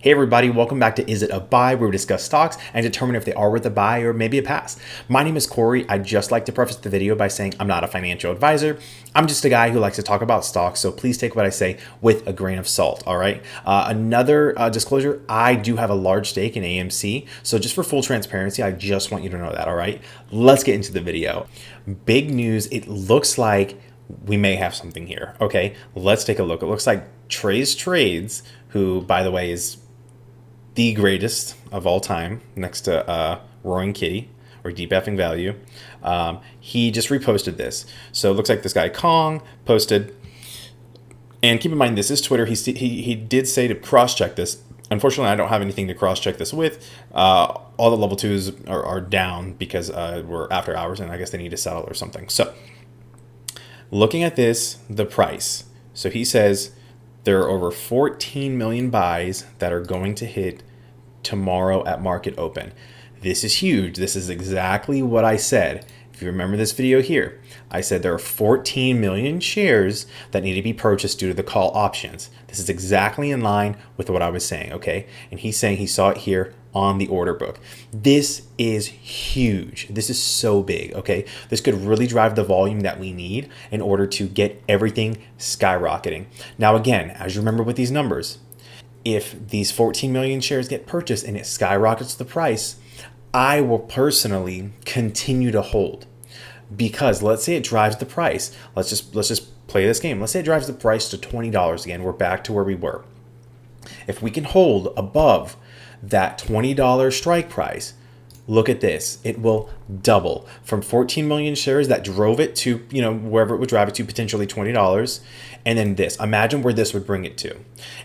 Hey everybody, welcome back to Is It a Buy, where we discuss stocks and determine if they are worth a buy or maybe a pass. My name is Corey. I'd just like to preface the video by saying I'm not a financial advisor. I'm just a guy who likes to talk about stocks, so please take what I say with a grain of salt, all right? Another disclosure, I do have a large stake in AMC, so just for full transparency, I just want you to know that, all right? Let's get into the video. Big news, it looks like we may have something here, okay? Let's take a look. It looks like Trades, who, by the way, is the greatest of all time, next to Roaring Kitty or Deep Effing Value. He just reposted this. So it looks like this guy Kong posted. And keep in mind, this is Twitter. He did say to cross-check this. Unfortunately, I don't have anything to cross-check this with. All the level 2s are down because we're after hours and I guess they need to settle or something. So looking at this, the price. So he says there are over 14 million buys that are going to hit tomorrow at market open. This is huge. This is exactly what I said. If you remember this video here, I said there are 14 million shares that need to be purchased due to the call options. This is exactly in line with what I was saying, okay? And he's saying he saw it here on the order book. This is huge. This is so big, okay? This could really drive the volume that we need in order to get everything skyrocketing. Now, again, as you remember with these numbers, if these 14 million shares get purchased and it skyrockets the price, I will personally continue to hold. Because let's say it drives the price. Let's just play this game. Let's say it drives the price to $20 again. We're back to where we were. If we can hold above that $20 strike price, look at this. It will double from 14 million shares that drove it to, wherever it would drive it to, potentially $20. And then this, imagine where this would bring it to.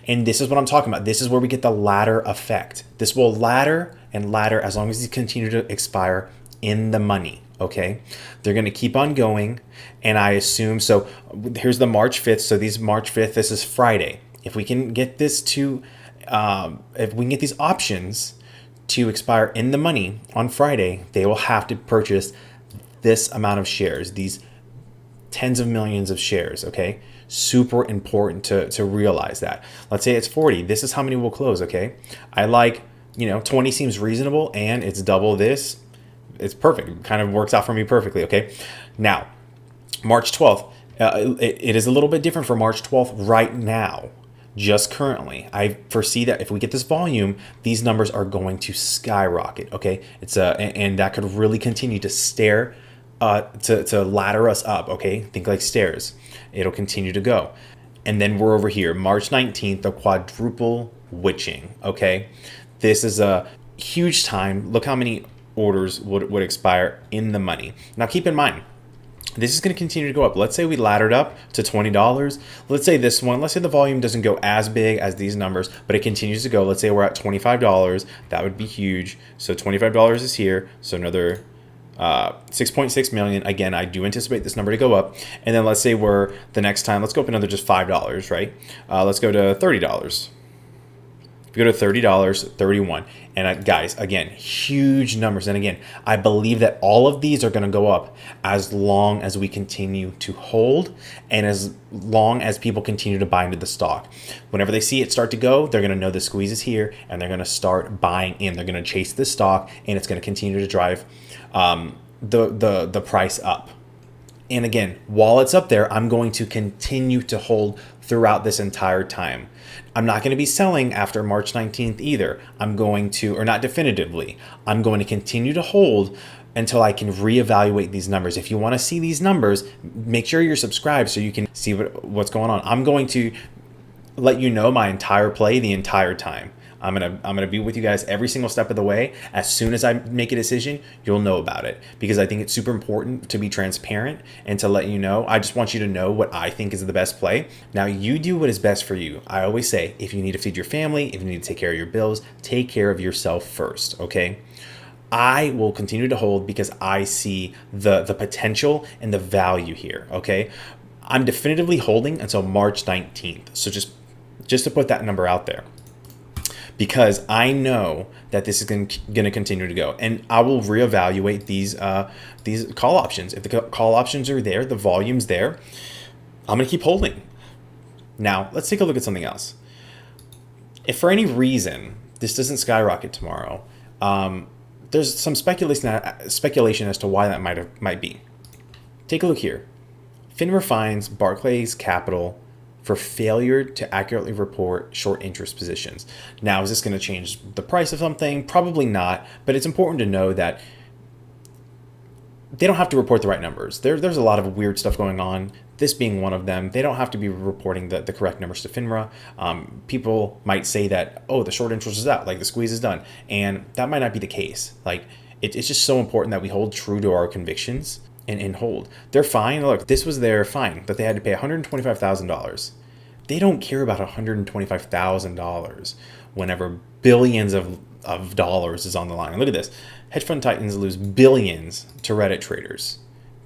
And this is what I'm talking about. This is where we get the ladder effect. This will ladder and ladder as long as these continue to expire in the money. Okay, they're going to keep on going. And I assume, so here's the March 5th. So these March 5th, this is Friday. If we can get this to, if we can get these options to expire in the money on Friday, they will have to purchase this amount of shares, these tens of millions of shares, okay? Super important to realize that. Let's say it's 40. This is how many will close, okay? I like, 20 seems reasonable and it's double this. It's perfect. It kind of works out for me perfectly, okay? Now, March 12th, it is a little bit different for March 12th right now. Just currently, I foresee that if we get this volume, these numbers are going to skyrocket, okay? And that could really continue to to ladder us up, okay? Think like stairs. It'll continue to go. And then we're over here, March 19th, the quadruple witching, okay? This is a huge time. Look how many orders would expire in the money. Now keep in mind, this is going to continue to go up. Let's say we laddered up to $20. Let's say this one, let's say the volume doesn't go as big as these numbers, but it continues to go. Let's say we're at $25. That would be huge. So $25 is here. So another 6.6 million. Again, I do anticipate this number to go up. And then let's say we're the next time, let's go up another just $5, right? Let's go to $30. If you go to $30, 31. And guys, again, huge numbers. And again, I believe that all of these are going to go up as long as we continue to hold and as long as people continue to buy into the stock. Whenever they see it start to go, they're going to know the squeeze is here and they're going to start buying in. They're going to chase the stock and it's going to continue to drive the price up. And again, while it's up there, I'm going to continue to hold throughout this entire time. I'm not going to be selling after March 19th either. I'm going to, or not definitively, I'm going to continue to hold until I can reevaluate these numbers. If you want to see these numbers, make sure you're subscribed so you can see what's going on. I'm going to let you know my entire play the entire time. I'm gonna be with you guys every single step of the way. As soon as I make a decision, you'll know about it because I think it's super important to be transparent and to let you know. I just want you to know what I think is the best play. Now, you do what is best for you. I always say, if you need to feed your family, if you need to take care of your bills, take care of yourself first, okay? I will continue to hold because I see the potential and the value here, okay? I'm definitively holding until March 19th. So just to put that number out there, because I know that this is going to continue to go, and I will reevaluate these call options. If the call options are there, the volume's there, I'm going to keep holding. Now, let's take a look at something else. If for any reason this doesn't skyrocket tomorrow, there's some speculation as to why that might be. Take a look here. FINRA fines Barclays Capital for failure to accurately report short interest positions. Now, is this going to change the price of something? Probably not, but it's important to know that they don't have to report the right numbers. There's a lot of weird stuff going on, this being one of them. They don't have to be reporting the correct numbers to FINRA. People might say that, oh, the short interest is out, like the squeeze is done. And that might not be the case. Like, it's just so important that we hold true to our convictions and hold. Their fine, look, this was their fine that they had to pay $125,000. They don't care about $125,000 whenever billions of dollars is on the line. Look at this. Hedge fund titans lose billions to Reddit traders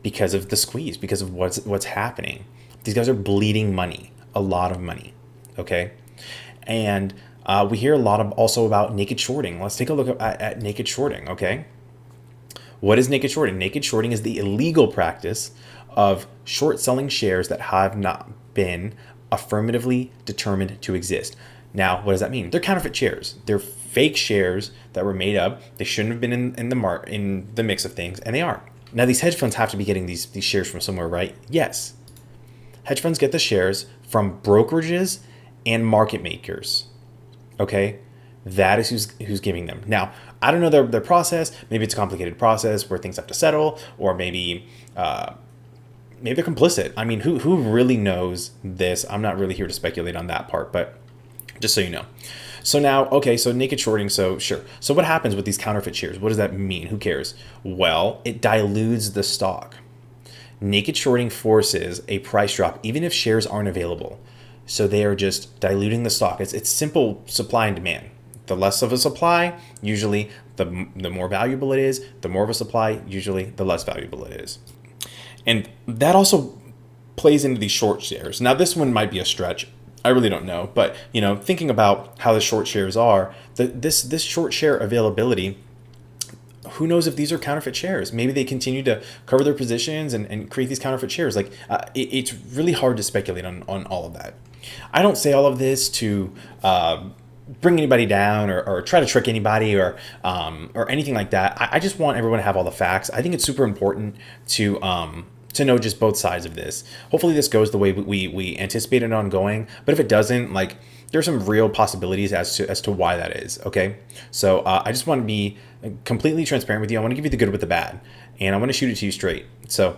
because of the squeeze, because of what's happening. These guys are bleeding money, a lot of money, okay? And we hear a lot also about naked shorting. Let's take a look at naked shorting, okay? What is naked shorting? Naked shorting is the illegal practice of short selling shares that have not been affirmatively determined to exist. Now, what does that mean? They're counterfeit shares. They're fake shares that were made up. They shouldn't have been in the mix of things, and they are. Now, these hedge funds have to be getting these shares from somewhere, right? Yes. Hedge funds get the shares from brokerages and market makers. Okay? That is who's giving them. Now, I don't know their process. Maybe it's a complicated process where things have to settle, or maybe they're complicit. I mean, who really knows this? I'm not really here to speculate on that part, but just so you know. So now, okay, so naked shorting, so sure. So what happens with these counterfeit shares? What does that mean? Who cares? Well, it dilutes the stock. Naked shorting forces a price drop, even if shares aren't available. So they are just diluting the stock. It's simple supply and demand. The less of a supply, usually the more valuable it is. The more of a supply, usually the less valuable it is. And that also plays into these short shares. Now, this one might be a stretch. I really don't know. But, thinking about how the short shares are, this short share availability, who knows if these are counterfeit shares? Maybe they continue to cover their positions and create these counterfeit shares. Like, it's really hard to speculate on all of that. I don't say all of this to bring anybody down or try to trick anybody or anything like that. I just want everyone to have all the facts. I think it's super important to know just both sides of this. Hopefully this goes the way we anticipate it on going. But if it doesn't, like, there's some real possibilities as to why that is. Okay, so I just want to be completely transparent with you. I want to give you the good with the bad, and I want to shoot it to you straight. So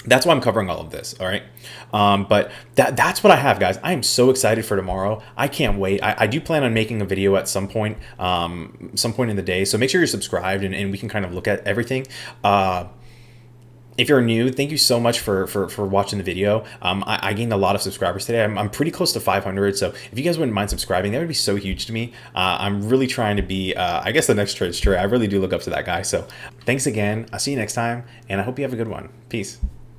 that's why I'm covering all of this, all right? But that's what I have, guys. I am so excited for tomorrow. I can't wait. I do plan on making a video at some point in the day. So make sure you're subscribed, and we can kind of look at everything. If you're new, thank you so much for watching the video. I gained a lot of subscribers today. I'm pretty close to 500. So if you guys wouldn't mind subscribing, that would be so huge to me. I'm really trying to be, I guess, the next Trey. I really do look up to that guy. So thanks again. I'll see you next time, and I hope you have a good one. Peace.